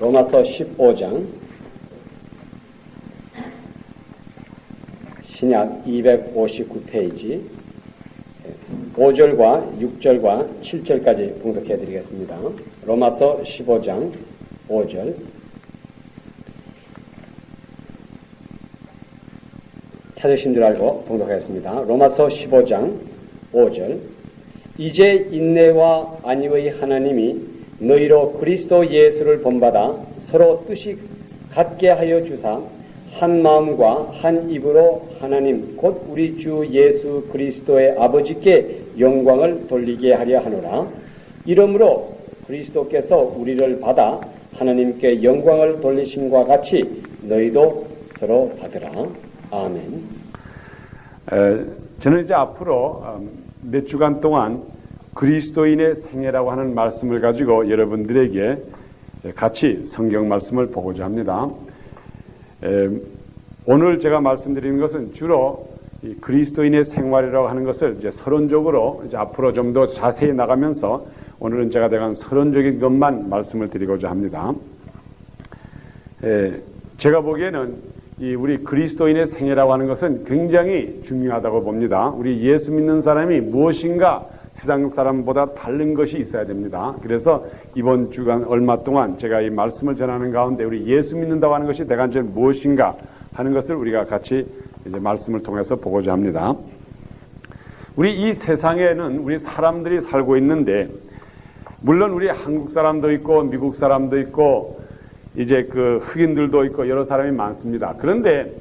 로마서 15장 신약 259페이지 5절과 6절과 7절까지 봉독해 드리겠습니다. 로마서 15장 5절 찾으신 줄 알고 봉독하겠습니다. 로마서 15장 5절 이제 인내와 안위의 하나님이 너희로 그리스도 예수를 본받아 서로 뜻이 같게 하여 주사 한 마음과 한 입으로 하나님 곧 우리 주 예수 그리스도의 아버지께 영광을 돌리게 하려 하노라. 이러므로 그리스도께서 우리를 받아 하나님께 영광을 돌리심과 같이 너희도 서로 받으라. 아멘. 저는 이제 앞으로 몇 주간 동안 그리스도인의 생애라고 하는 말씀을 가지고 여러분들에게 같이 성경 말씀을 보고자 합니다. 오늘 제가 말씀드리는 것은 주로 이 그리스도인의 생활이라고 하는 것을 이제 서론적으로 이제 앞으로 좀 더 자세히 나가면서 오늘은 제가 대강 서론적인 것만 말씀을 드리고자 합니다. 제가 보기에는 이 우리 그리스도인의 생애라고 하는 것은 굉장히 중요하다고 봅니다. 우리 예수 믿는 사람이 무엇인가 세상 사람보다 다른 것이 있어야 됩니다. 그래서 이번 주간 얼마 동안 제가 이 말씀을 전하는 가운데 우리 예수 믿는다고 하는 것이 대간적으로 무엇인가 하는 것을 우리가 같이 이제 말씀을 통해서 보고자 합니다. 우리 이 세상에는 우리 사람들이 살고 있는데 물론 우리 한국 사람도 있고 미국 사람도 있고 이제 그 흑인들도 있고 여러 사람이 많습니다. 그런데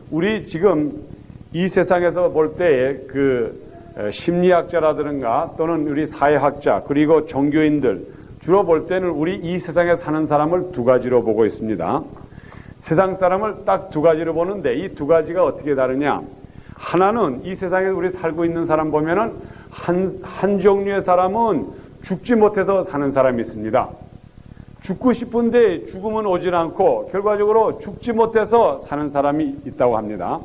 우리 지금 이 세상에서 볼 때에 그 심리학자라든가 또는 우리 사회학자 그리고 종교인들 주로 볼 때는 우리 이 세상에 사는 사람을 두 가지로 보고 있습니다. 세상 사람을 딱 두 가지로 보는데 이 두 가지가 어떻게 다르냐? 하나는 이 세상에 우리 살고 있는 사람 보면은 한 종류의 사람은 죽지 못해서 사는 사람이 있습니다. 죽고 싶은데 죽음은 오질 않고 결과적으로 죽지 못해서 사는 사람이 있다고 합니다.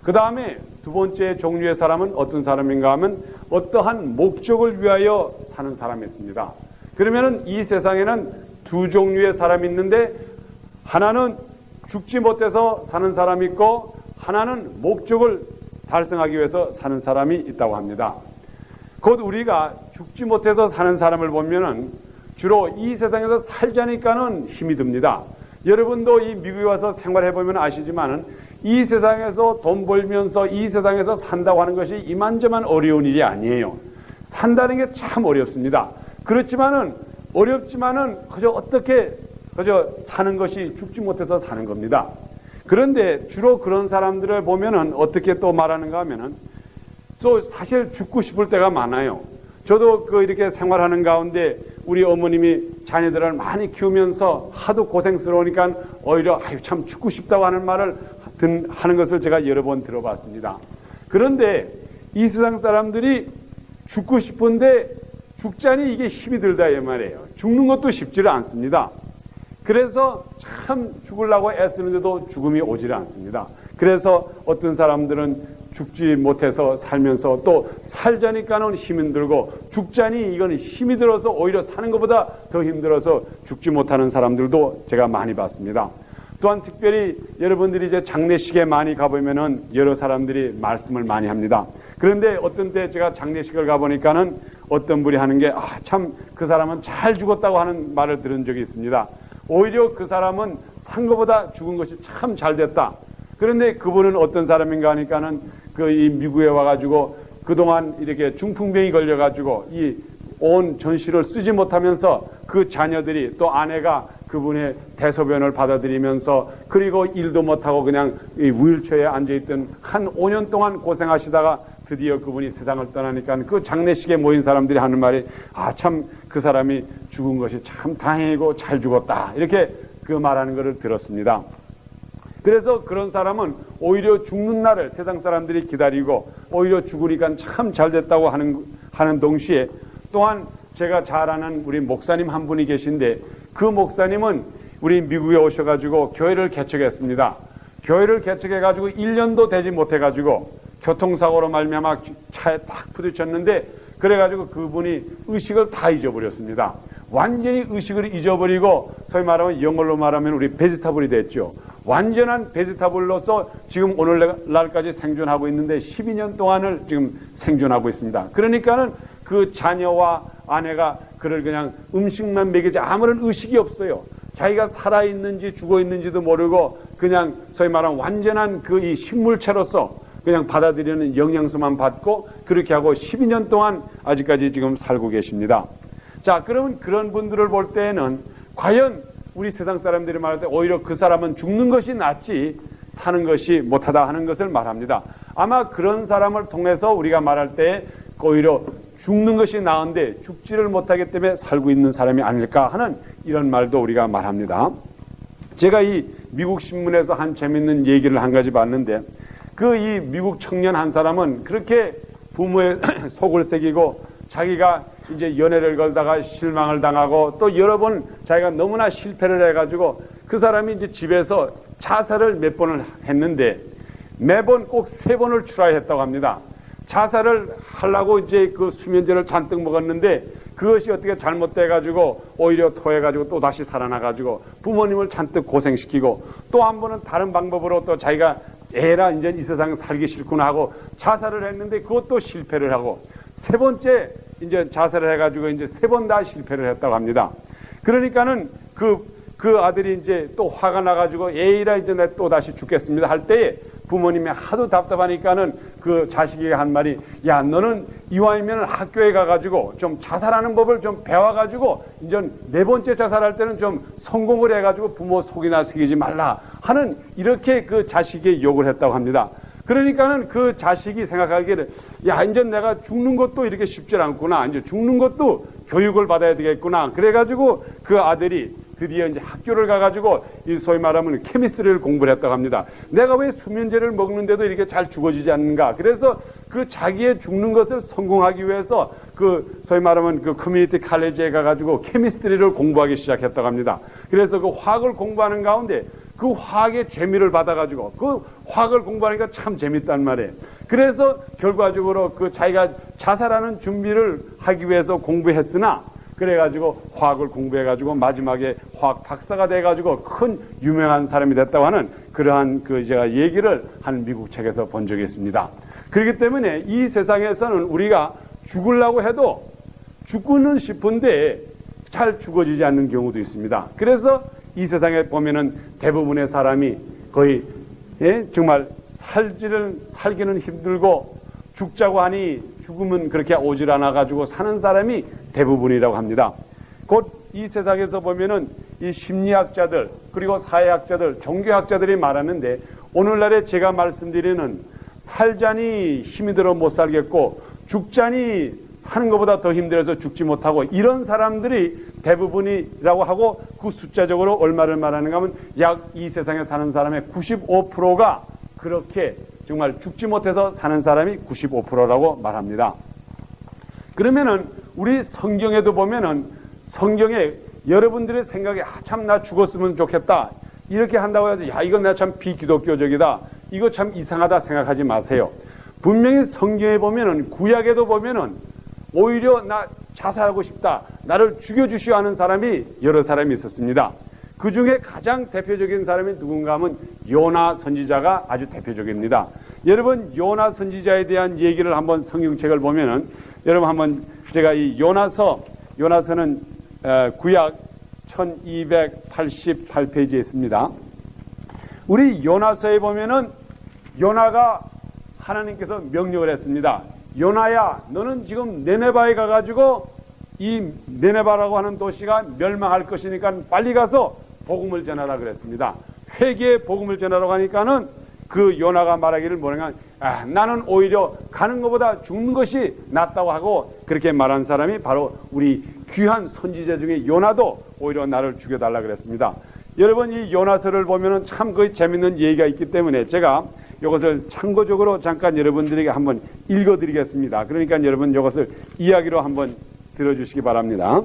그 다음에 두 번째 종류의 사람은 어떤 사람인가 하면 어떠한 목적을 위하여 사는 사람이 있습니다. 그러면은 이 세상에는 두 종류의 사람이 있는데 하나는 죽지 못해서 사는 사람이 있고 하나는 목적을 달성하기 위해서 사는 사람이 있다고 합니다. 곧 우리가 죽지 못해서 사는 사람을 보면은 주로 이 세상에서 살자니까는 힘이 듭니다. 여러분도 이 미국에 와서 생활해보면 아시지만은 이 세상에서 돈 벌면서 이 세상에서 산다고 하는 것이 이만저만 어려운 일이 아니에요. 산다는 게 참 어렵습니다. 그렇지만은 그저 어떻게 사는 것이 죽지 못해서 사는 겁니다. 그런데 주로 그런 사람들을 보면은 어떻게 또 말하는가 하면은 또 사실 죽고 싶을 때가 많아요. 저도 이렇게 생활하는 가운데 우리 어머님이 자녀들을 많이 키우면서 하도 고생스러우니까 오히려 참 죽고 싶다고 하는 말을 하는 것을 제가 여러 번 들어봤습니다. 그런데 이 세상 사람들이 죽고 싶은데 죽자니 이게 힘이 들다 이 말이에요. 죽는 것도 쉽지를 않습니다. 그래서 참 죽으려고 애쓰는데도 죽음이 오지를 않습니다. 그래서 어떤 사람들은 죽지 못해서 살면서 또 살자니까는 힘이 들고 죽자니 이건 힘이 들어서 오히려 사는 것보다 더 힘들어서 죽지 못하는 사람들도 제가 많이 봤습니다. 또한 특별히 여러분들이 이제 장례식에 많이 가보면은 여러 사람들이 말씀을 많이 합니다. 그런데 어떤 때 제가 장례식을 가보니까는 어떤 분이 하는 게 참 그 사람은 잘 죽었다고 하는 말을 들은 적이 있습니다. 오히려 그 사람은 산 것보다 죽은 것이 참 잘 됐다. 그런데 그분은 어떤 사람인가 하니까는 이 미국에 와가지고 그동안 이렇게 중풍병이 걸려가지고 이 온 전시를 쓰지 못하면서 그 자녀들이 또 아내가 그분의 대소변을 받아들이면서 그리고 일도 못하고 그냥 이 휠체어에 앉아있던 한 5년 동안 고생하시다가 드디어 그분이 세상을 떠나니까 그 장례식에 모인 사람들이 하는 말이 참 그 사람이 죽은 것이 참 다행이고 잘 죽었다. 이렇게 그 말하는 것을 들었습니다. 그래서 그런 사람은 오히려 죽는 날을 세상 사람들이 기다리고 오히려 죽으니까 참 잘 됐다고 하는 동시에 또한 제가 잘 아는 우리 목사님 한 분이 계신데 그 목사님은 우리 미국에 오셔가지고 교회를 개척했습니다. 교회를 개척해가지고 1년도 되지 못해가지고 교통사고로 말미암아 차에 딱 부딪혔는데 그래가지고 그분이 의식을 다 잊어버렸습니다. 완전히 의식을 잊어버리고 소위 말하면 영어로 말하면 우리 베지타블이 됐죠. 완전한 베지타블로서 지금 오늘날까지 생존하고 있는데 12년 동안을 지금 생존하고 있습니다. 그러니까는 그 자녀와 아내가 그를 그냥 음식만 먹이지 아무런 의식이 없어요. 자기가 살아있는지 죽어있는지도 모르고 그냥 소위 말하는 완전한 그 이 식물체로서 그냥 받아들이는 영양소만 받고 그렇게 하고 12년 동안 아직까지 지금 살고 계십니다. 자, 그러면 그런 분들을 볼 때에는 과연 우리 세상 사람들이 말할 때 오히려 그 사람은 죽는 것이 낫지 사는 것이 못하다 하는 것을 말합니다. 아마 그런 사람을 통해서 우리가 말할 때 오히려 죽는 것이 나은데 죽지를 못하기 때문에 살고 있는 사람이 아닐까 하는 이런 말도 우리가 말합니다. 제가 이 미국 신문에서 한 재밌는 얘기를 한 가지 봤는데 그 이 미국 청년 한 사람은 그렇게 부모의 속을 새기고 자기가 이제 연애를 걸다가 실망을 당하고 또 여러 번 자기가 너무나 실패를 해가지고 그 사람이 이제 집에서 자살을 몇 번을 했는데 매번 꼭 3번을 트라이했다고 합니다. 자살을 하려고 이제 그 수면제를 잔뜩 먹었는데 그것이 어떻게 잘못돼가지고 오히려 토해가지고 또 다시 살아나가지고 부모님을 잔뜩 고생시키고 또 한 번은 다른 방법으로 또 자기가 에라 이제 이 세상 살기 싫구나 하고 자살을 했는데 그것도 실패를 하고 3번째 이제 자살을 해가지고 이제 3번 다 실패를 했다고 합니다. 그러니까는 그 아들이 이제 또 화가 나가지고 에이라 이제 내 또 다시 죽겠습니다 할 때에 부모님이 하도 답답하니까는 그 자식이 한 말이 야 너는 이왕이면 학교에 가가지고 좀 자살하는 법을 좀 배워가지고 이제 4번째 자살할 때는 좀 성공을 해가지고 부모 속이나 새기지 말라 하는 이렇게 그 자식이 욕을 했다고 합니다. 그러니까는 그 자식이 생각하기를 야 이제 내가 죽는 것도 이렇게 쉽지 않구나 이제 죽는 것도 교육을 받아야 되겠구나 그래가지고 그 아들이 드디어 이제 학교를 가가지고 이 소위 말하면 케미스트리를 공부를 했다고 합니다. 내가 왜 수면제를 먹는데도 이렇게 잘 죽어지지 않는가? 그래서 그 자기의 죽는 것을 성공하기 위해서 그 소위 말하면 그 커뮤니티 칼리지에 가가지고 케미스트리를 공부하기 시작했다고 합니다. 그래서 그 화학을 공부하는 가운데 그 화학의 재미를 받아가지고 그 화학을 공부하니까 참 재밌단 말이에요. 그래서 결과적으로 그 자기가 자살하는 준비를 하기 위해서 공부했으나 그래가지고 화학을 공부해가지고 마지막에 화학 박사가 돼가지고 큰 유명한 사람이 됐다고 하는 그러한 그 제가 얘기를 한 미국 책에서 본 적이 있습니다. 그렇기 때문에 이 세상에서는 우리가 죽으려고 해도 죽고는 싶은데 잘 죽어지지 않는 경우도 있습니다. 그래서 이 세상에 보면은 대부분의 사람이 거의 정말 살기는 힘들고 죽자고 하니 죽으면 그렇게 오질 않아 가지고 사는 사람이 대부분이라고 합니다. 곧 이 세상에서 보면은 이 심리학자들 그리고 사회학자들 종교학자들이 말하는데 오늘날에 제가 말씀드리는 살자니 힘이 들어 못 살겠고 죽자니 사는 것보다 더 힘들어서 죽지 못하고 이런 사람들이 대부분이라고 하고 그 숫자적으로 얼마를 말하는가 하면 약 이 세상에 사는 사람의 95%가 그렇게 정말 죽지 못해서 사는 사람이 95%라고 말합니다. 그러면은 우리 성경에도 보면은 성경에 여러분들의 생각에 참 나 죽었으면 좋겠다 이렇게 한다고 해서 야 이건 내가 참 비기독교적이다 이거 참 이상하다 생각하지 마세요. 분명히 성경에 보면은 구약에도 보면은 오히려 나 자살하고 싶다 나를 죽여주시오 하는 사람이 여러 사람이 있었습니다. 그 중에 가장 대표적인 사람이 누군가 하면 요나 선지자가 아주 대표적입니다. 여러분 요나 선지자에 대한 얘기를 한번 성경책을 보면은 여러분 한번 제가 이 요나서는 구약 1288페이지에 있습니다. 우리 요나서에 보면은 요나가 하나님께서 명령을 했습니다. 요나야 너는 지금 네네바에 가가지고 이 네네바라고 하는 도시가 멸망할 것이니까 빨리 가서 복음을 전하라 그랬습니다. 회개의 복음을 전하라고 하니까는 그 요나가 말하기를 뭐냐면 나는 오히려 가는 것보다 죽는 것이 낫다고 하고 그렇게 말한 사람이 바로 우리 귀한 선지자 중에 요나도 오히려 나를 죽여달라 그랬습니다. 여러분 이 요나서를 보면은 참 거의 재밌는 얘기가 있기 때문에 제가 이것을 참고적으로 잠깐 여러분들에게 한번 읽어드리겠습니다. 그러니까 여러분 이것을 이야기로 한번 들어주시기 바랍니다.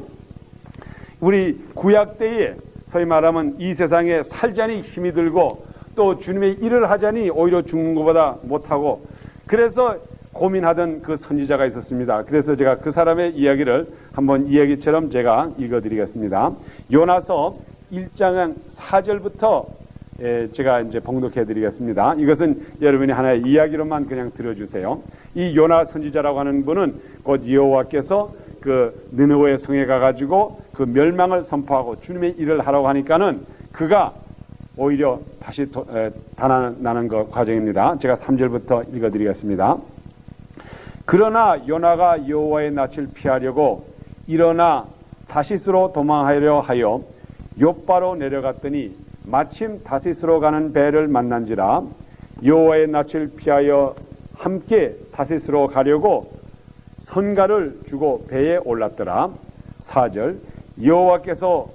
우리 구약 때에 소위 말하면 이 세상에 살자니 힘이 들고 또 주님의 일을 하자니 오히려 죽는 것보다 못하고 그래서 고민하던 그 선지자가 있었습니다. 그래서 제가 그 사람의 이야기를 한번 이야기처럼 제가 읽어드리겠습니다. 요나서 1장 4절부터 제가 이제 봉독해 드리겠습니다. 이것은 여러분이 하나의 이야기로만 그냥 들어주세요. 이 요나 선지자라고 하는 분은 곧 여호와께서 그 느느웨 성에 가가지고 그 멸망을 선포하고 주님의 일을 하라고 하니까는 그가 오히려 다시 달아나는 그 과정입니다. 제가 3절부터 읽어드리겠습니다. 그러나 요나가 여호와의 낯을 피하려고 일어나 다시스로 도망하려 하여 욥바로 내려갔더니 마침 다시스로 가는 배를 만난지라 여호와의 낯을 피하여 함께 다시스로 가려고 선가를 주고 배에 올랐더라. 4절 여호와께서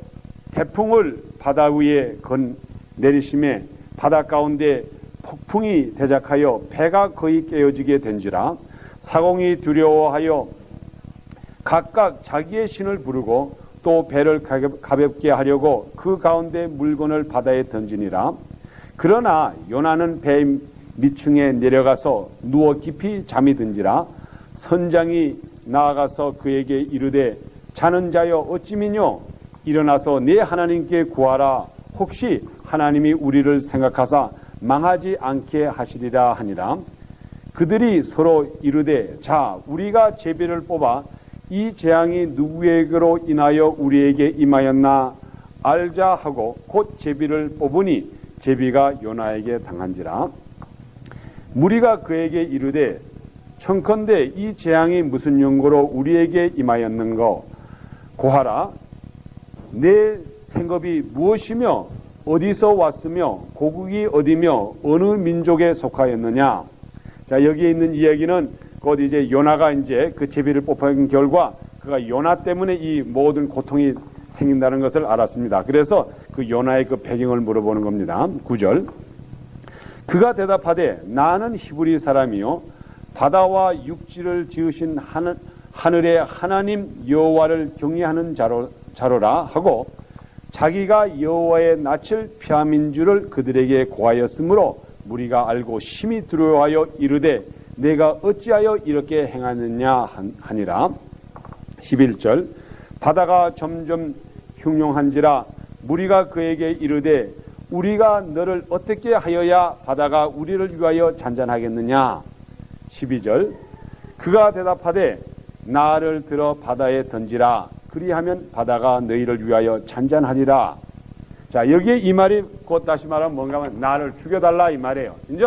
태풍을 바다 위에 내리심에 바다 가운데 폭풍이 대작하여 배가 거의 깨어지게 된지라 사공이 두려워하여 각각 자기의 신을 부르고 또 배를 가볍게 하려고 그 가운데 물건을 바다에 던지니라. 그러나 요나는 배 밑층에 내려가서 누워 깊이 잠이 든지라 선장이 나아가서 그에게 이르되 자는 자여 어찌미뇨 일어나서 네 하나님께 구하라 혹시 하나님이 우리를 생각하사 망하지 않게 하시리라 하니라. 그들이 서로 이르되 자 우리가 제비를 뽑아 이 재앙이 누구에게로 인하여 우리에게 임하였나 알자 하고 곧 제비를 뽑으니 제비가 요나에게 당한지라. 무리가 그에게 이르되 청컨대 이 재앙이 무슨 용고로 우리에게 임하였는고 고하라. 내 생업이 무엇이며 어디서 왔으며 고국이 어디며 어느 민족에 속하였느냐. 자, 여기에 있는 이야기는 곧 이제 요나가 이제 그 제비를 뽑은 결과 그가 요나 때문에 이 모든 고통이 생긴다는 것을 알았습니다. 그래서 그 요나의 그 배경을 물어보는 겁니다. 9절 그가 대답하되 나는 히브리 사람이요 바다와 육지를 지으신 하늘의 하나님 여호와를 경외하는 자로라 하고 자기가 여호와의 낯을 피함인 줄을 그들에게 고하였으므로 무리가 알고 심히 두려워하여 이르되 내가 어찌하여 이렇게 행하느냐 하니라. 11절 바다가 점점 흉흉한지라 무리가 그에게 이르되 우리가 너를 어떻게 하여야 바다가 우리를 위하여 잔잔하겠느냐. 12절 그가 대답하되 나를 들어 바다에 던지라 그리하면 바다가 너희를 위하여 잔잔하리라. 자, 여기에 이 말이 곧 다시 말하면 뭔가 하면 나를 죽여달라 이 말이에요. 이제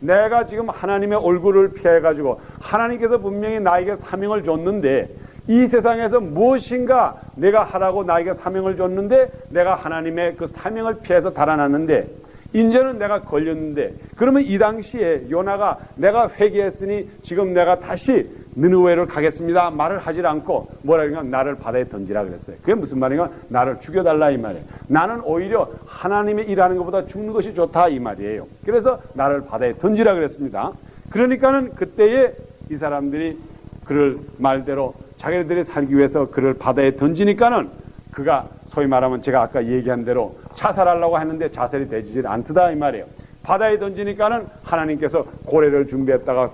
내가 지금 하나님의 얼굴을 피해가지고 하나님께서 분명히 나에게 사명을 줬는데 이 세상에서 무엇인가 내가 하라고 나에게 사명을 줬는데 내가 하나님의 그 사명을 피해서 달아났는데 이제는 내가 걸렸는데 그러면 이 당시에 요나가 내가 회개했으니 지금 내가 다시 느느웨를 가겠습니다 말을 하질 않고 뭐라 그러냐 나를 바다에 던지라 그랬어요. 그게 무슨 말인가? 나를 죽여달라 이 말이에요. 나는 오히려 하나님의 일하는 것보다 죽는 것이 좋다 이 말이에요. 그래서 나를 바다에 던지라 그랬습니다. 그러니까는 그때에 이 사람들이 그를 말대로 자기들이 살기 위해서 그를 바다에 던지니까는 그가 소위 말하면 제가 아까 얘기한 대로 자살하려고 했는데 자살이 되지 않다 이 말이에요. 바다에 던지니까는 하나님께서 고래를 준비했다가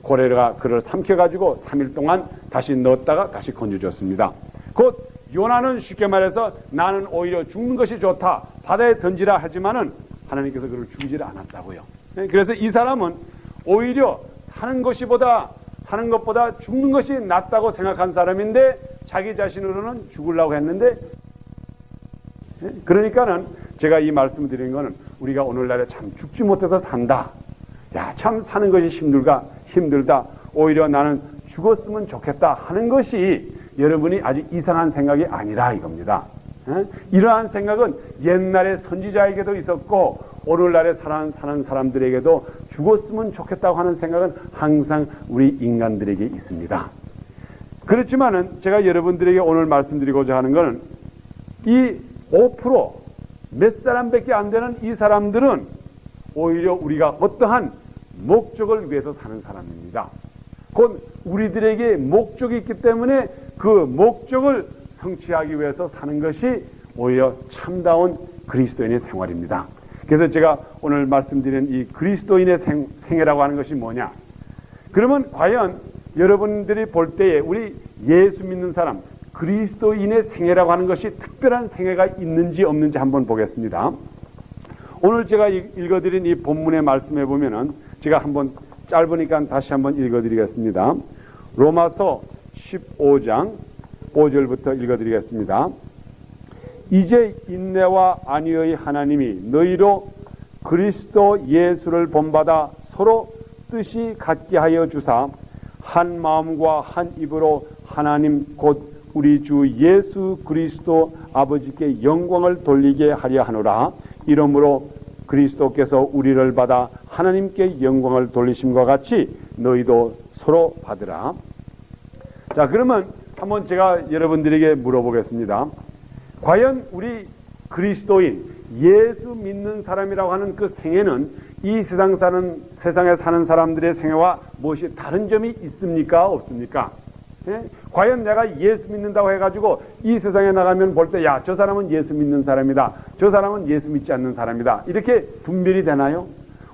고래가 그를 삼켜가지고 3일 동안 다시 넣었다가 다시 건져줬습니다. 곧 요나는 쉽게 말해서 나는 오히려 죽는 것이 좋다 바다에 던지라 하지만은 하나님께서 그를 죽이지 않았다고요. 그래서 이 사람은 오히려 사는 것보다 죽는 것이 낫다고 생각한 사람인데 자기 자신으로는 죽으려고 했는데 그러니까는 제가 이 말씀을 드리는 거는 우리가 오늘날에 참 죽지 못해서 산다. 야, 참 사는 것이 힘들다. 오히려 나는 죽었으면 좋겠다 하는 것이 여러분이 아주 이상한 생각이 아니라 이겁니다. 이러한 생각은 옛날에 선지자에게도 있었고 오늘날에 사는 사람들에게도 죽었으면 좋겠다고 하는 생각은 항상 우리 인간들에게 있습니다. 그렇지만은 제가 여러분들에게 오늘 말씀드리고자 하는 것은 이 5% 몇 사람밖에 안 되는 이 사람들은 오히려 우리가 어떠한 목적을 위해서 사는 사람입니다. 곧 우리들에게 목적이 있기 때문에 그 목적을 성취하기 위해서 사는 것이 오히려 참다운 그리스도인의 생활입니다. 그래서 제가 오늘 말씀드린 이 그리스도인의 생애라고 하는 것이 뭐냐? 그러면 과연 여러분들이 볼 때에 우리 예수 믿는 사람, 그리스도인의 생애라고 하는 것이 특별한 생애가 있는지 없는지 한번 보겠습니다. 오늘 제가 읽어드린 이 본문의 말씀에 보면은 제가 한번 짧으니까 다시 한번 읽어드리겠습니다. 로마서 15장 5절부터 읽어드리겠습니다. 이제 인내와 안위의 하나님이 너희로 그리스도 예수를 본받아 서로 뜻이 같게 하여 주사 한 마음과 한 입으로 하나님 곧 우리 주 예수 그리스도 아버지께 영광을 돌리게 하려 하노라. 이러므로 그리스도께서 우리를 받아 하나님께 영광을 돌리심과 같이 너희도 서로 받으라. 자, 그러면 한번 제가 여러분들에게 물어보겠습니다. 과연 우리 그리스도인, 예수 믿는 사람이라고 하는 그 생애는 이 세상에 사는 사람들의 생애와 무엇이 다른 점이 있습니까? 없습니까? 예? 과연 내가 예수 믿는다고 해가지고 이 세상에 나가면 볼 때, 야, 저 사람은 예수 믿는 사람이다. 저 사람은 예수 믿지 않는 사람이다. 이렇게 분별이 되나요?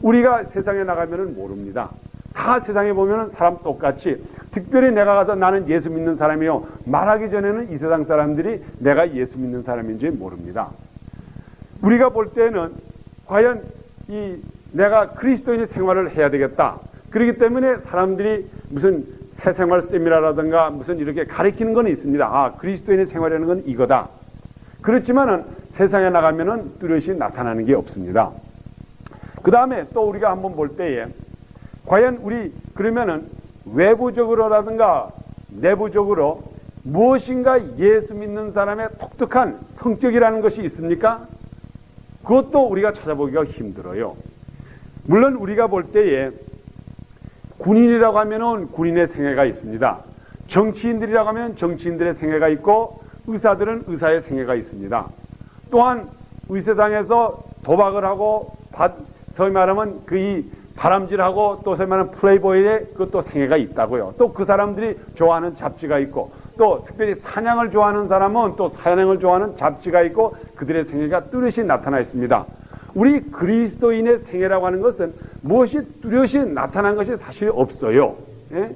우리가 세상에 나가면은 모릅니다. 다 세상에 보면은 사람 똑같이, 특별히 내가 가서 나는 예수 믿는 사람이요 말하기 전에는 이 세상 사람들이 내가 예수 믿는 사람인지 모릅니다. 우리가 볼 때는 과연 내가 그리스도인의 생활을 해야 되겠다. 그렇기 때문에 사람들이 무슨 새생활 세미나라든가 무슨 이렇게 가리키는 건 있습니다. 아, 그리스도인의 생활이라는 건 이거다. 그렇지만은 세상에 나가면은 뚜렷이 나타나는 게 없습니다. 그 다음에 또 우리가 한번 볼 때에 과연 우리 그러면은 외부적으로라든가 내부적으로 무엇인가 예수 믿는 사람의 독특한 성격이라는 것이 있습니까? 그것도 우리가 찾아보기가 힘들어요. 물론 우리가 볼 때에 군인이라고 하면은 군인의 생애가 있습니다. 정치인들이라고 하면 정치인들의 생애가 있고 의사들은 의사의 생애가 있습니다. 또한 이 세상에서 도박을 하고 소위 말하면 이 바람질하고 또 소위 말하는 플레이보이의 그것도 생애가 있다고요. 또 그 사람들이 좋아하는 잡지가 있고 또 특별히 사냥을 좋아하는 사람은 또 사냥을 좋아하는 잡지가 있고 그들의 생애가 뚜렷이 나타나 있습니다. 우리 그리스도인의 생애라고 하는 것은 무엇이 뚜렷이 나타난 것이 사실 없어요. 예?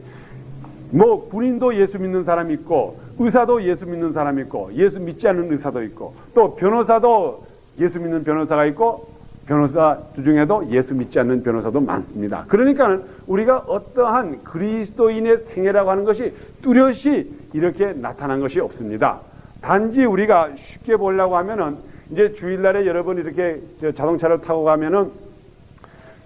뭐 군인도 예수 믿는 사람이 있고 의사도 예수 믿는 사람이 있고 예수 믿지 않는 의사도 있고 또 변호사도 예수 믿는 변호사가 있고 변호사 중에도 예수 믿지 않는 변호사도 많습니다. 그러니까는 우리가 어떠한 그리스도인의 생애라고 하는 것이 뚜렷이 이렇게 나타난 것이 없습니다. 단지 우리가 쉽게 보려고 하면은 이제 주일날에 여러분 이렇게 자동차를 타고 가면은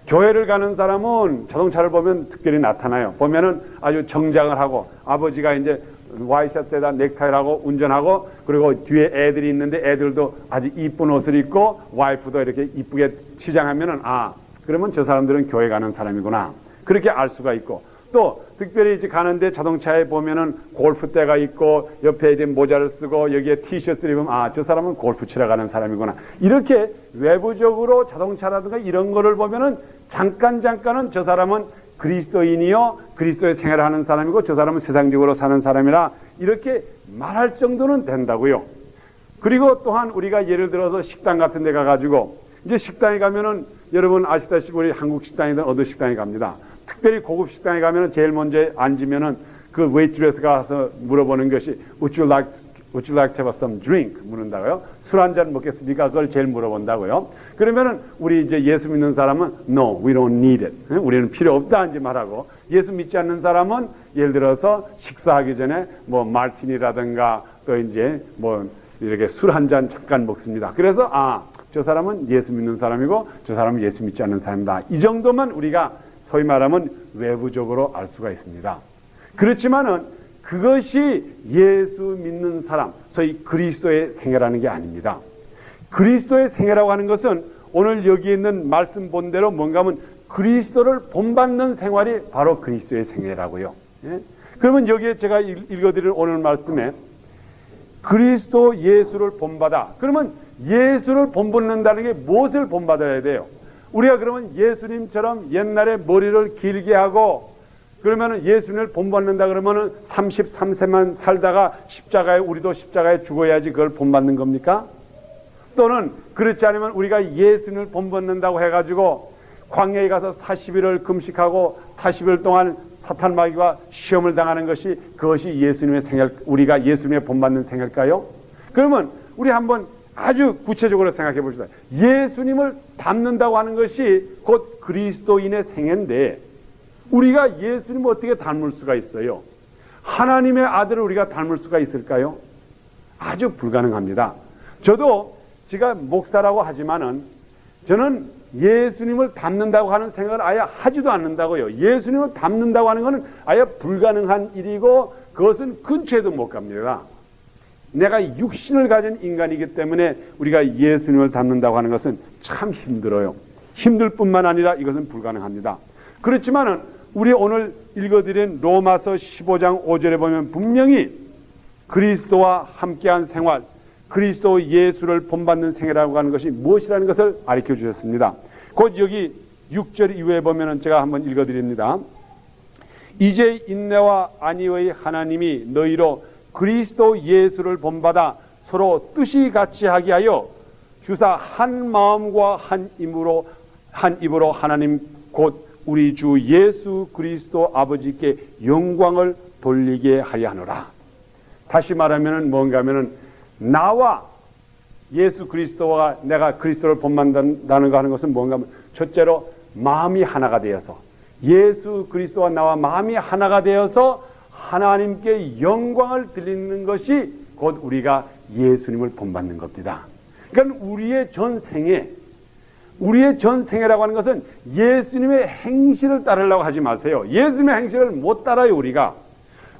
교회를 가는 사람은 자동차를 보면 특별히 나타나요. 보면은 아주 정장을 하고 아버지가 이제 와이셔츠에다 넥타이를 하고 운전하고 그리고 뒤에 애들이 있는데 애들도 아주 이쁜 옷을 입고 와이프도 이렇게 이쁘게 치장하면은 아, 그러면 저 사람들은 교회 가는 사람이구나. 그렇게 알 수가 있고 또 특별히 이제 가는데 자동차에 보면은 골프대가 있고 옆에 이제 모자를 쓰고 여기에 티셔츠를 입으면 아, 저 사람은 골프 치러 가는 사람이구나. 이렇게 외부적으로 자동차라든가 이런 거를 보면은 잠깐은 저 사람은 그리스도인이요 그리스도의 생활을 하는 사람이고 저 사람은 세상적으로 사는 사람이라 이렇게 말할 정도는 된다고요. 그리고 또한 우리가 예를 들어서 식당 같은 데 가가지고 이제 식당에 가면은 여러분 아시다시피 우리 한국 식당이든 어느 식당에 갑니다. 특별히 고급 식당에 가면은 제일 먼저 앉으면은 그 웨이트레스가 와서 물어보는 것이 Would you like to have some drink? 묻는다고요. 술 한 잔 먹겠습니까? 그걸 제일 물어본다고요. 그러면은 우리 이제 예수 믿는 사람은 No, we don't need it. 우리는 필요 없다 이제 말하고 예수 믿지 않는 사람은 예를 들어서 식사하기 전에 뭐 말티니라든가 또 이제 뭐 이렇게 술 한 잔 잠깐 먹습니다. 그래서 아, 저 사람은 예수 믿는 사람이고 저 사람은 예수 믿지 않는 사람이다. 이 정도만 우리가 소위 말하면 외부적으로 알 수가 있습니다. 그렇지만은 그것이 예수 믿는 사람, 소위 그리스도의 생애라는 게 아닙니다. 그리스도의 생애라고 하는 것은 오늘 여기 있는 말씀 본대로 뭔가 하면 그리스도를 본받는 생활이 바로 그리스도의 생애라고요. 예? 그러면 여기에 제가 읽어드릴 오늘 말씀에 그리스도 예수를 본받아. 그러면 예수를 본받는다는 게 무엇을 본받아야 돼요? 우리가 그러면 예수님처럼 옛날에 머리를 길게 하고 그러면은 예수님을 본받는다 그러면은 33세만 살다가 우리도 십자가에 죽어야지 그걸 본받는 겁니까? 또는 그렇지 않으면 우리가 예수님을 본받는다고 해가지고 광야에 가서 40일을 금식하고 40일 동안 사탄 마귀와 시험을 당하는 것이 그것이 예수님의 생활, 우리가 예수님의 본받는 생활일까요? 그러면 우리 한번 아주 구체적으로 생각해 봅시다. 예수님을 닮는다고 하는 것이 곧 그리스도인의 생애인데 우리가 예수님을 어떻게 닮을 수가 있어요? 하나님의 아들을 우리가 닮을 수가 있을까요? 아주 불가능합니다. 저도 제가 목사라고 하지만은 저는 예수님을 닮는다고 하는 생각을 아예 하지도 않는다고요. 예수님을 닮는다고 하는 것은 아예 불가능한 일이고 그것은 근처에도 못 갑니다. 내가 육신을 가진 인간이기 때문에 우리가 예수님을 닮는다고 하는 것은 참 힘들어요. 힘들 뿐만 아니라 이것은 불가능합니다. 그렇지만은 우리 오늘 읽어드린 로마서 15장 5절에 보면 분명히 그리스도와 함께한 생활, 그리스도 예수를 본받는 생애라고 하는 것이 무엇이라는 것을 가르쳐 주셨습니다. 곧 여기 6절 이후에 보면은 제가 한번 읽어드립니다. 이제 인내와 안위의 하나님이 너희로 그리스도 예수를 본받아 서로 뜻이 같이 하게 하여 주사 한 마음과 한 입으로 하나님 곧 우리 주 예수 그리스도 아버지께 영광을 돌리게 하려 하노라. 다시 말하면은 뭔가 하면은 나와 예수 그리스도와 내가 그리스도를 본받는다는 거 하는 것은 뭔가 하면 첫째로 마음이 하나가 되어서 예수 그리스도와 나와 마음이 하나가 되어서 하나님께 영광을 드리는 것이 곧 우리가 예수님을 본받는 겁니다. 그러니까 우리의 전생애라고 하는 것은 예수님의 행실을 따르려고 하지 마세요. 예수님의 행실을 못 따라요, 우리가.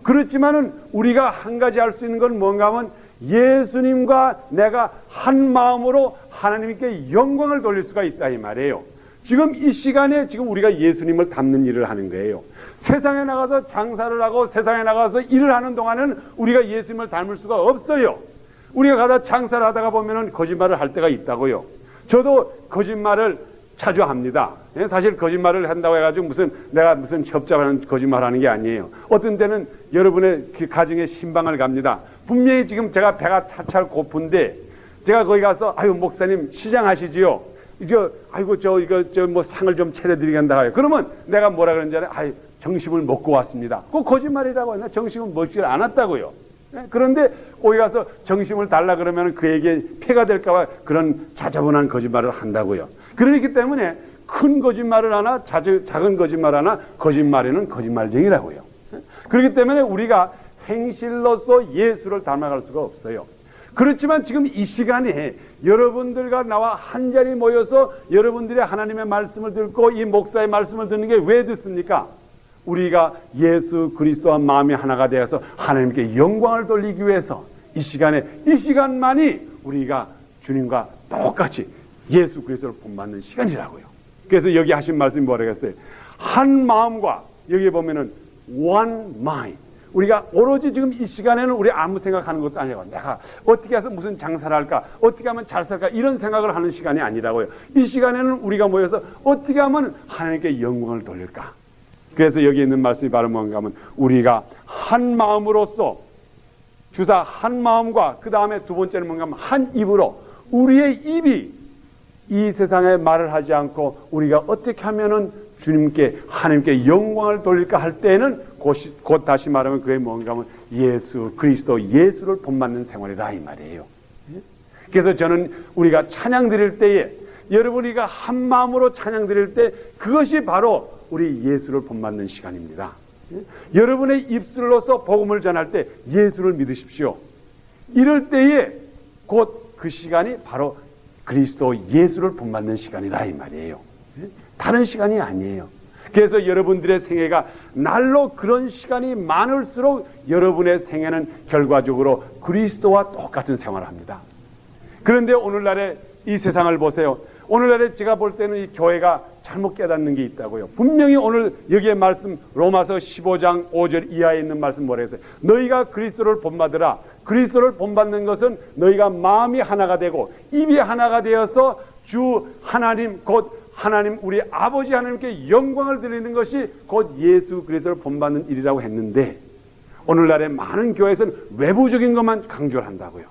그렇지만은 우리가 한 가지 할 수 있는 건 뭔가 하면 예수님과 내가 한 마음으로 하나님께 영광을 돌릴 수가 있다 이 말이에요. 지금 이 시간에 지금 우리가 예수님을 닮는 일을 하는 거예요. 세상에 나가서 장사를 하고 세상에 나가서 일을 하는 동안은 우리가 예수님을 닮을 수가 없어요. 우리가 가다 장사를 하다가 보면은 거짓말을 할 때가 있다고요. 저도 거짓말을 자주 합니다. 사실 거짓말을 한다고 해가지고 내가 무슨 협잡하는 거짓말 하는 게 아니에요. 어떤 때는 여러분의 그 가정에 신방을 갑니다. 분명히 지금 제가 배가 찰찰 고픈데 제가 거기 가서 아유 목사님 시장하시지요. 뭐 상을 좀 차려드리겠다 해요. 그러면 내가 뭐라 그러는지 알아요? 아유 정식을 먹고 왔습니다. 그 거짓말이라고 해요. 정식을 먹지 않았다고요. 그런데 거기 가서 정식을 달라 그러면 그에게 폐가 될까봐 그런 자자분한 거짓말을 한다고요. 그러기 때문에 큰 거짓말을 하나 작은 거짓말 하나 거짓말에는 거짓말쟁이라고요. 그렇기 때문에 우리가 행실로서 예수를 닮아갈 수가 없어요. 그렇지만 지금 이 시간에 여러분들과 나와 한자리 모여서 여러분들의 하나님의 말씀을 듣고 이 목사의 말씀을 듣는 게 왜 듣습니까? 우리가 예수 그리스도와 마음이 하나가 되어서 하나님께 영광을 돌리기 위해서 이 시간만이 우리가 주님과 똑같이 예수 그리스도를 본받는 시간이라고요. 그래서 여기 하신 말씀이 뭐라고 했어요? 한 마음과 여기 보면은 one mind. 우리가 오로지 지금 이 시간에는 우리 아무 생각하는 것도 아니고 내가 어떻게 해서 무슨 장사를 할까? 어떻게 하면 잘 살까? 이런 생각을 하는 시간이 아니라고요. 이 시간에는 우리가 모여서 어떻게 하면 하나님께 영광을 돌릴까? 그래서 여기 있는 말씀이 바로 뭔가 하면 우리가 한 마음으로서 주사 한 마음과 그 다음에 두 번째는 뭔가 하면 한 입으로 우리의 입이 이 세상에 말을 하지 않고 우리가 어떻게 하면은 주님께 하나님께 영광을 돌릴까 할 때에는 곧 다시 말하면 그게 뭔가 하면 예수 그리스도 예수를 본받는 생활이다 이 말이에요. 그래서 저는 우리가 찬양 드릴 때에 여러분이가 한 마음으로 찬양 드릴 때 그것이 바로 우리 예수를 본받는 시간입니다. 여러분의 입술로서 복음을 전할 때 예수를 믿으십시오. 이럴 때에 곧 그 시간이 바로 그리스도 예수를 본받는 시간이다 이 말이에요. 다른 시간이 아니에요. 그래서 여러분들의 생애가 날로 그런 시간이 많을수록 여러분의 생애는 결과적으로 그리스도와 똑같은 생활을 합니다. 그런데 오늘날의 이 세상을 보세요. 오늘날에 제가 볼 때는 이 교회가 잘못 깨닫는 게 있다고요. 분명히 오늘 여기에 말씀 로마서 15장 5절 이하에 있는 말씀 뭐라 했어요? 너희가 그리스도를 본받으라. 그리스도를 본받는 것은 너희가 마음이 하나가 되고 입이 하나가 되어서 주 하나님 곧 하나님 우리 아버지 하나님께 영광을 드리는 것이 곧 예수 그리스도를 본받는 일이라고 했는데 오늘날의 많은 교회에서는 외부적인 것만 강조를 한다고요.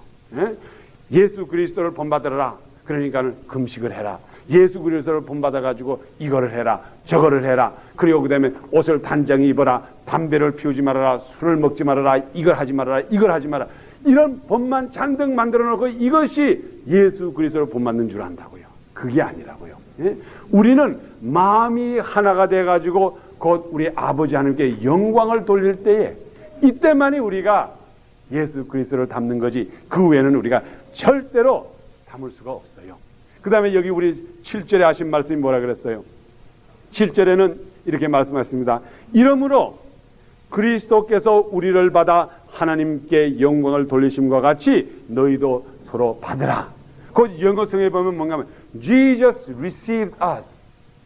예수 그리스도를 본받으라. 그러니까는 금식을 해라. 예수 그리스도를 본받아가지고 이거를 해라 저거를 해라, 그리고 그 다음에 옷을 단정히 입어라, 담배를 피우지 말아라, 술을 먹지 말아라, 이걸 하지 말아라, 이걸 하지 마라, 이런 법만 잔뜩 만들어 놓고 이것이 예수 그리스도를 본받는 줄 안다고요. 그게 아니라고요. 예? 우리는 마음이 하나가 돼가지고 곧 우리 아버지 하나님께 영광을 돌릴 때에 이때만이 우리가 예수 그리스도를 담는 거지, 그 외에는 우리가 절대로 담을 수가 없어요. 그 다음에 여기 우리 7절에 하신 말씀이 뭐라 그랬어요? 7절에는 이렇게 말씀하셨습니다. 이러므로 그리스도께서 우리를 받아 하나님께 영광을 돌리심과 같이 너희도 서로 받으라. 그 영어성에 보면 뭔가 하면 Jesus received us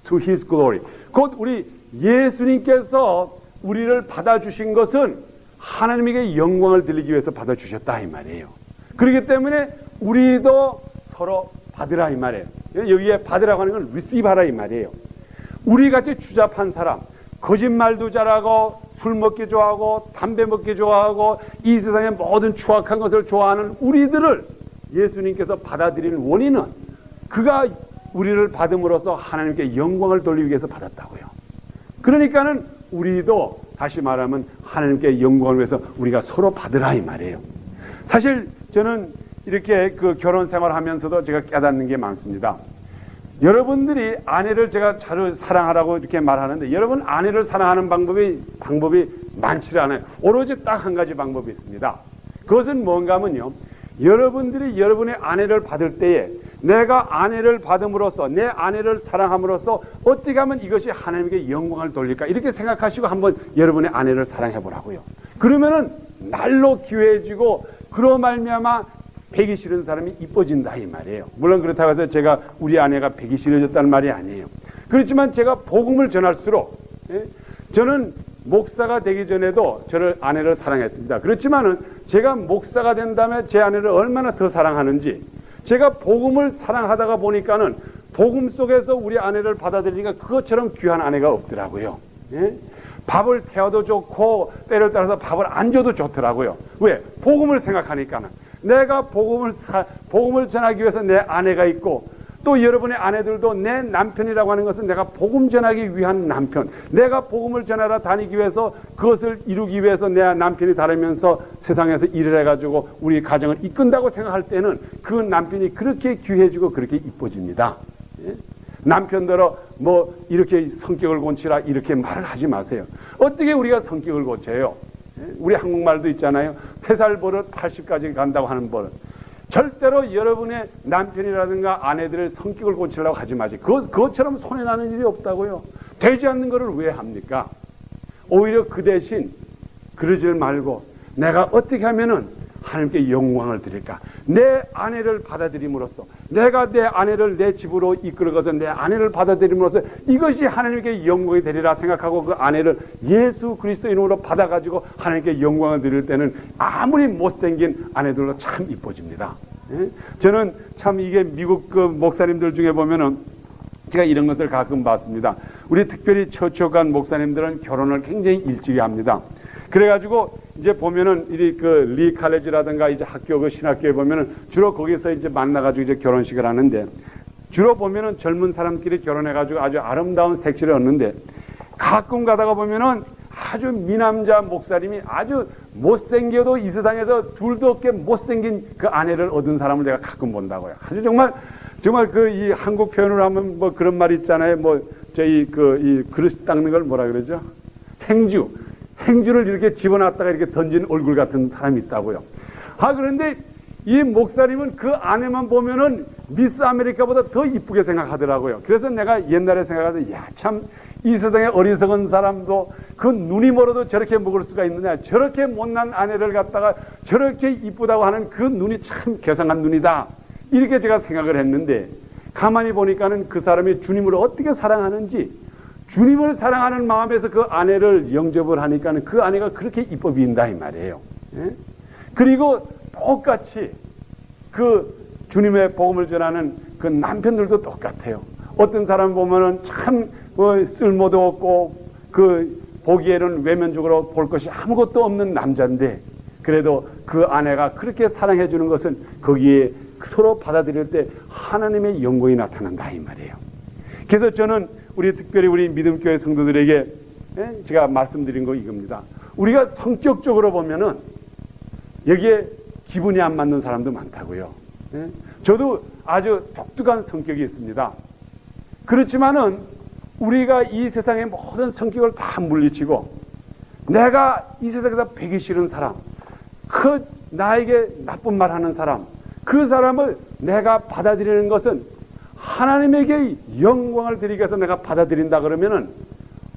to his glory. 곧 우리 예수님께서 우리를 받아주신 것은 하나님에게 영광을 드리기 위해서 받아주셨다 이 말이에요. 그렇기 때문에 우리도 서로 받으라 이 말이에요. 여기에 받으라고 하는 건 receive 하라 이 말이에요. 우리같이 추잡한 사람, 거짓말도 잘하고 술 먹기 좋아하고 담배 먹기 좋아하고 이 세상의 모든 추악한 것을 좋아하는 우리들을 예수님께서 받아들이는 원인은 그가 우리를 받음으로써 하나님께 영광을 돌리기 위해서 받았다고요. 그러니까는 우리도 다시 말하면 하나님께 영광을 위해서 우리가 서로 받으라 이 말이에요. 사실 저는 이렇게 그 결혼 생활하면서도 제가 깨닫는 게 많습니다. 여러분들이 아내를 제가 잘 사랑하라고 이렇게 말하는데, 여러분 아내를 사랑하는 방법이 많지 않아요. 오로지 딱 한 가지 방법이 있습니다. 그것은 뭔가 하면요, 여러분들이 여러분의 아내를 받을 때에 내가 아내를 받음으로써, 내 아내를 사랑함으로써 어떻게 하면 이것이 하나님께 영광을 돌릴까, 이렇게 생각하시고 한번 여러분의 아내를 사랑해 보라고요. 그러면은 날로 귀해지고 그로 말미암아 배기 싫은 사람이 이뻐진다 이 말이에요. 물론 그렇다고 해서 제가 우리 아내가 배기 싫어졌다는 말이 아니에요. 그렇지만 제가 복음을 전할수록, 저는 목사가 되기 전에도 저를 아내를 사랑했습니다. 그렇지만은 제가 목사가 된 다음에 제 아내를 얼마나 더 사랑하는지, 제가 복음을 사랑하다가 보니까는 복음 속에서 우리 아내를 받아들이니까 그것처럼 귀한 아내가 없더라고요. 밥을 태워도 좋고 때를 따라서 밥을 안 줘도 좋더라고요. 왜? 복음을 생각하니까는. 내가 복음을 전하기 위해서 내 아내가 있고, 또 여러분의 아내들도 내 남편이라고 하는 것은 내가 복음 전하기 위한 남편, 내가 복음을 전하러 다니기 위해서 그것을 이루기 위해서 내 남편이 다니면서 세상에서 일을 해가지고 우리 가정을 이끈다고 생각할 때는 그 남편이 그렇게 귀해지고 그렇게 이뻐집니다. 남편들어 뭐 이렇게 성격을 고치라 이렇게 말을 하지 마세요. 어떻게 우리가 성격을 고쳐요? 우리 한국말도 있잖아요. 3살 버릇 80까지 간다고 하는 버릇. 절대로 여러분의 남편이라든가 아내들의 성격을 고치려고 하지 마세요. 그것처럼 손해나는 일이 없다고요. 되지 않는 것을 왜 합니까? 오히려 그 대신 그러지 말고 내가 어떻게 하면은 하나님께 영광을 드릴까? 내 아내를 받아들임으로써, 내가 내 아내를 내 집으로 이끌어가서 내 아내를 받아들임으로써 이것이 하나님께 영광이 되리라 생각하고 그 아내를 예수 그리스도 이름으로 받아가지고 하나님께 영광을 드릴 때는 아무리 못생긴 아내들도 참 이뻐집니다. 저는 참 이게 미국 그 목사님들 중에 보면은 제가 이런 것을 가끔 봤습니다. 우리 특별히 처초간 목사님들은 결혼을 굉장히 일찍 합니다. 그래가지고 이제 보면은 이 그 리 칼레지라든가 이제 학교 그 신학교에 보면은 주로 거기서 이제 만나가지고 이제 결혼식을 하는데, 주로 보면은 젊은 사람끼리 결혼해가지고 아주 아름다운 색시를 얻는데, 가끔 가다가 보면은 아주 미남자 목사님이 아주 못생겨도 이 세상에서 둘도 없게 못생긴 그 아내를 얻은 사람을 내가 가끔 본다고요. 아주 정말 그 이 한국 표현으로 하면 뭐 그런 말 있잖아요. 뭐 저희 이 그릇 닦는 걸 뭐라 그러죠? 행주를 이렇게 집어놨다가 이렇게 던진 얼굴 같은 사람이 있다고요. 그런데 이 목사님은 그 아내만 보면은 미스 아메리카보다 더 이쁘게 생각하더라고요. 그래서 내가 옛날에 생각하서, 야, 참, 이 세상에 어리석은 사람도 그 눈이 멀어도 저렇게 먹을 수가 있느냐. 저렇게 못난 아내를 갖다가 저렇게 이쁘다고 하는 그 눈이 참 괴상한 눈이다. 이렇게 제가 생각을 했는데, 가만히 보니까는 그 사람이 주님을 어떻게 사랑하는지, 주님을 사랑하는 마음에서 그 아내를 영접을 하니까는 그 아내가 그렇게 이뻐 보인다 이 말이에요. 그리고 똑같이 그 주님의 복음을 전하는 그 남편들도 똑같아요. 어떤 사람 보면은 참 쓸모도 없고 그 보기에는 외면적으로 볼 것이 아무것도 없는 남자인데, 그래도 그 아내가 그렇게 사랑해 주는 것은 거기에 서로 받아들일 때 하나님의 영광이 나타난다 이 말이에요. 그래서 저는 특별히 우리 믿음교회 성도들에게 제가 말씀드린 거 이겁니다. 우리가 성격적으로 보면은 여기에 기분이 안 맞는 사람도 많다고요. 저도 아주 독특한 성격이 있습니다. 그렇지만은 우리가 이 세상의 모든 성격을 다 물리치고 내가 이 세상에서 배기 싫은 사람, 그 나에게 나쁜 말 하는 사람, 그 사람을 내가 받아들이는 것은 하나님에게 영광을 드리기 위해서 내가 받아들인다 그러면은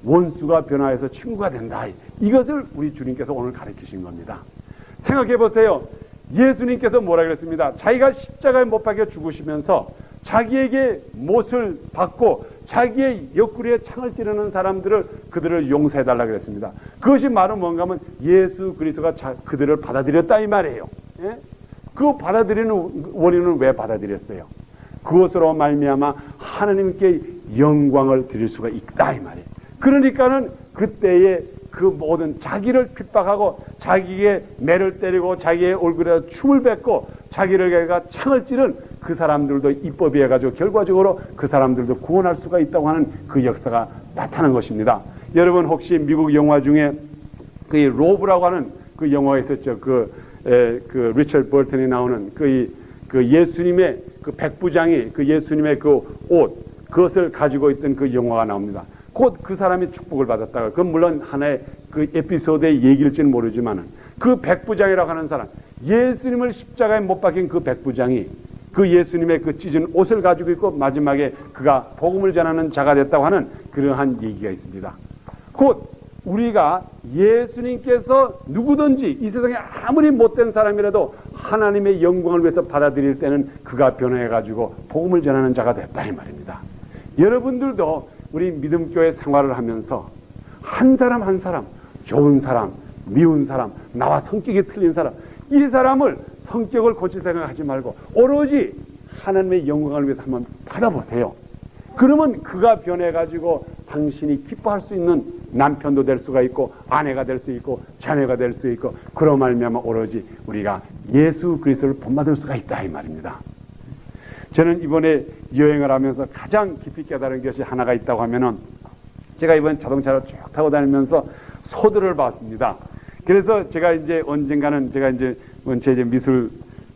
원수가 변화해서 친구가 된다. 이것을 우리 주님께서 오늘 가르치신 겁니다. 생각해 보세요. 예수님께서 뭐라 그랬습니다. 자기가 십자가에 못 박혀 죽으시면서 자기에게 못을 받고 자기의 옆구리에 창을 찌르는 사람들을 그들을 용서해달라 그랬습니다. 그것이 말은 뭔가 하면 예수 그리스도가 그들을 받아들였다 이 말이에요. 예? 그 받아들이는 원인은 왜 받아들였어요? 그것으로 말미암아 하나님께 영광을 드릴 수가 있다 이 말이에요. 그러니까는 그때에 그 모든 자기를 핍박하고 자기의 매를 때리고 자기의 얼굴에 춤을 뱉고 자기를 창을 찌른 그 사람들도 입법이 해가지고 결과적으로 그 사람들도 구원할 수가 있다고 하는 그 역사가 나타난 것입니다. 여러분 혹시 미국 영화 중에 그 로브라고 하는 그 영화가 있었죠. 그 리처드 버튼이 나오는 그 예수님의 그 백부장이 그 예수님의 그 옷 그것을 가지고 있던 그 영화가 나옵니다. 곧 그 사람이 축복을 받았다가 그건 물론 하나의 그 에피소드의 얘기일지는 모르지만은 그 백부장이라고 하는 사람 예수님을 십자가에 못 박힌 그 백부장이 그 예수님의 그 찢은 옷을 가지고 있고 마지막에 그가 복음을 전하는 자가 됐다고 하는 그러한 얘기가 있습니다. 곧 우리가 예수님께서 누구든지 이 세상에 아무리 못된 사람이라도 하나님의 영광을 위해서 받아들일 때는 그가 변해가지고 복음을 전하는 자가 됐다 이 말입니다. 여러분들도 우리 믿음교회 생활을 하면서 한 사람 한 사람 좋은 사람, 미운 사람, 나와 성격이 틀린 사람 이 사람을 성격을 고칠 생각하지 말고 오로지 하나님의 영광을 위해서 한번 받아보세요. 그러면 그가 변해가지고 당신이 기뻐할 수 있는 남편도 될 수가 있고 아내가 될 수 있고 자녀가 될 수 있고 그로 말미암아 오로지 우리가 예수 그리스도를 본받을 수가 있다 이 말입니다. 저는 이번에 여행을 하면서 가장 깊이 깨달은 것이 하나가 있다고 하면은 제가 이번 자동차를 쭉 타고 다니면서 소들을 봤습니다. 그래서 제가 이제 언젠가는 제가 이제 미술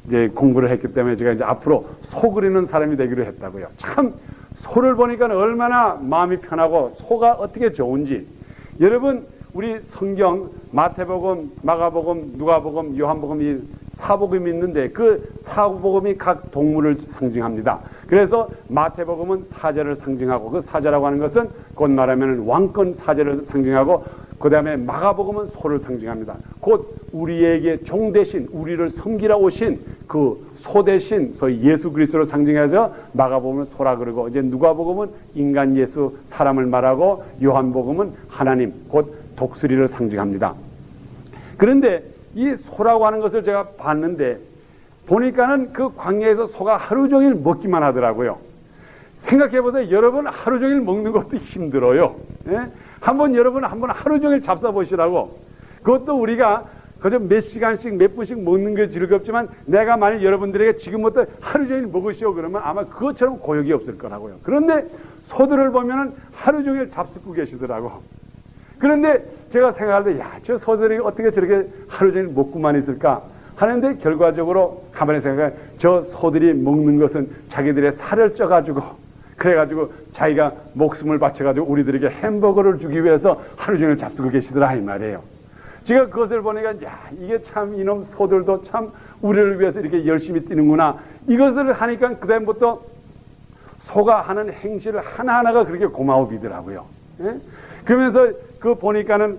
이제 공부를 했기 때문에 제가 이제 앞으로 소 그리는 사람이 되기로 했다고요. 참 소를 보니까 얼마나 마음이 편하고 소가 어떻게 좋은지. 여러분 우리 성경 마태복음, 마가복음, 누가복음, 요한복음 이 사복음이 있는데 그 사복음이 각 동물을 상징합니다. 그래서 마태복음은 사자를 상징하고 그 사자라고 하는 것은 곧 말하면 왕권 사자를 상징하고 그 다음에 마가복음은 소를 상징합니다. 곧 우리에게 종 대신 우리를 섬기러 오신 그 소 대신 소위 예수 그리스도를 상징해서 마가복음은 소라 그러고 이제 누가복음은 인간 예수 사람을 말하고 요한복음은 하나님 곧 독수리를 상징합니다. 그런데 이 소라고 하는 것을 제가 봤는데 보니까는 그 광야에서 소가 하루 종일 먹기만 하더라고요. 생각해보세요. 여러분 하루 종일 먹는 것도 힘들어요. 예? 여러분 한번 하루 종일 잡숴보시라고. 그것도 우리가 그저 몇 시간씩 몇 분씩 먹는 게 즐겁지만 내가 만약 여러분들에게 지금부터 하루 종일 먹으시오 그러면 아마 그것처럼 고역이 없을 거라고요. 그런데 소들을 보면은 하루 종일 잡숫고 계시더라고. 그런데 제가 생각할 때 저 소들이 어떻게 저렇게 하루 종일 먹고만 있을까 하는데 결과적으로 가만히 생각해 저 소들이 먹는 것은 자기들의 살을 쪄가지고 그래가지고 자기가 목숨을 바쳐가지고 우리들에게 햄버거를 주기 위해서 하루 종일 잡수고 계시더라 이 말이에요. 제가 그것을 보니까 이게 참 이놈 소들도 참 우리를 위해서 이렇게 열심히 뛰는구나. 이것을 하니까 그다음부터 소가 하는 행실을 하나하나가 그렇게 고마워 비더라고요. 예? 그러면서 그 보니까는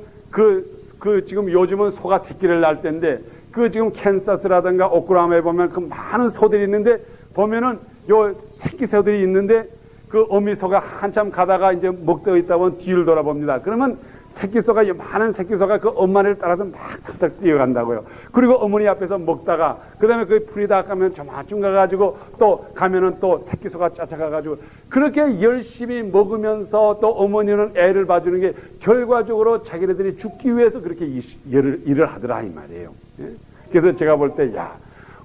지금 요즘은 소가 새끼를 낳을 때인데 그 지금 캔사스라든가 오클라호마에 보면 그 많은 소들이 있는데 보면은 요 새끼 소들이 있는데 그 어미 소가 한참 가다가 이제 먹다 있다 보면 뒤를 돌아봅니다. 그러면 새끼 소가 많은 새끼 소가 그 엄마를 따라서 막 탁탁 뛰어간다고요. 그리고 어머니 앞에서 먹다가 그다음에 그 풀이 다 가면 저마중 가가지고 또 가면은 또 새끼 소가 쫓아가가지고 그렇게 열심히 먹으면서 또 어머니는 애를 봐주는 게 결과적으로 자기네들이 죽기 위해서 그렇게 일을 하더라 이 말이에요. 그래서 제가 볼 때,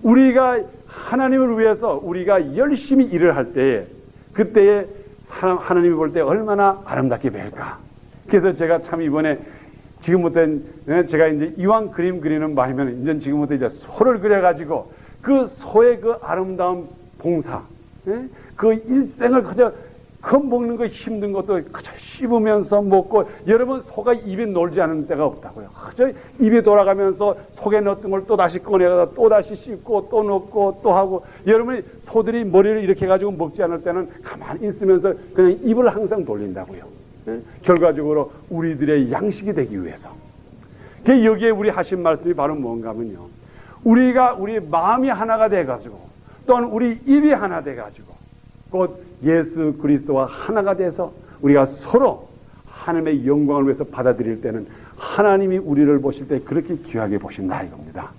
우리가 하나님을 위해서 우리가 열심히 일을 할 때에, 그때에 하나님이 볼 때 얼마나 아름답게 보일까. 그래서 제가 참 이번에 지금부터는 제가 이제 이왕 그림 그리는 바이면 이제 지금부터 이제 소를 그려가지고 그 소의 그 아름다운 봉사, 그 일생을 그저 겁먹는 거 힘든 것도 그저 씹으면서 먹고, 여러분 소가 입에 놀지 않는 때가 없다고요. 그저 입에 돌아가면서 속에 넣었던 걸 또 다시 꺼내서 또 다시 씹고 또 넣고 또 하고, 여러분이 소들이 머리를 이렇게 가지고 먹지 않을 때는 가만히 있으면서 그냥 입을 항상 돌린다고요. 결과적으로 우리들의 양식이 되기 위해서. 여기에 우리 하신 말씀이 바로 뭔가 하면요, 우리가 우리 마음이 하나가 돼가지고 또는 우리 입이 하나 돼가지고 곧 예수 그리스도와 하나가 돼서 우리가 서로 하나님의 영광을 위해서 받아들일 때는 하나님이 우리를 보실 때 그렇게 귀하게 보신다 이겁니다.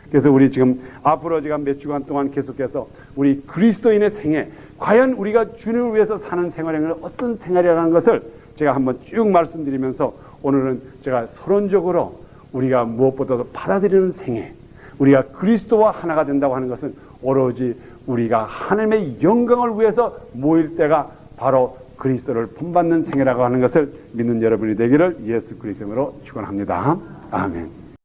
그래서 우리 지금 앞으로 제가 몇 주간 동안 계속해서 우리 그리스도인의 생애, 과연 우리가 주님을 위해서 사는 생활은 어떤 생활이라는 것을 제가 한번 쭉 말씀드리면서, 오늘은 제가 서론적으로 우리가 무엇보다도 받아들이는 생애, 우리가 그리스도와 하나가 된다고 하는 것은 오로지 우리가 하나님의 영광을 위해서 모일 때가 바로 그리스도를 본받는 생애라고 하는 것을 믿는 여러분이 되기를 예수 그리스도로 축원합니다. 아멘.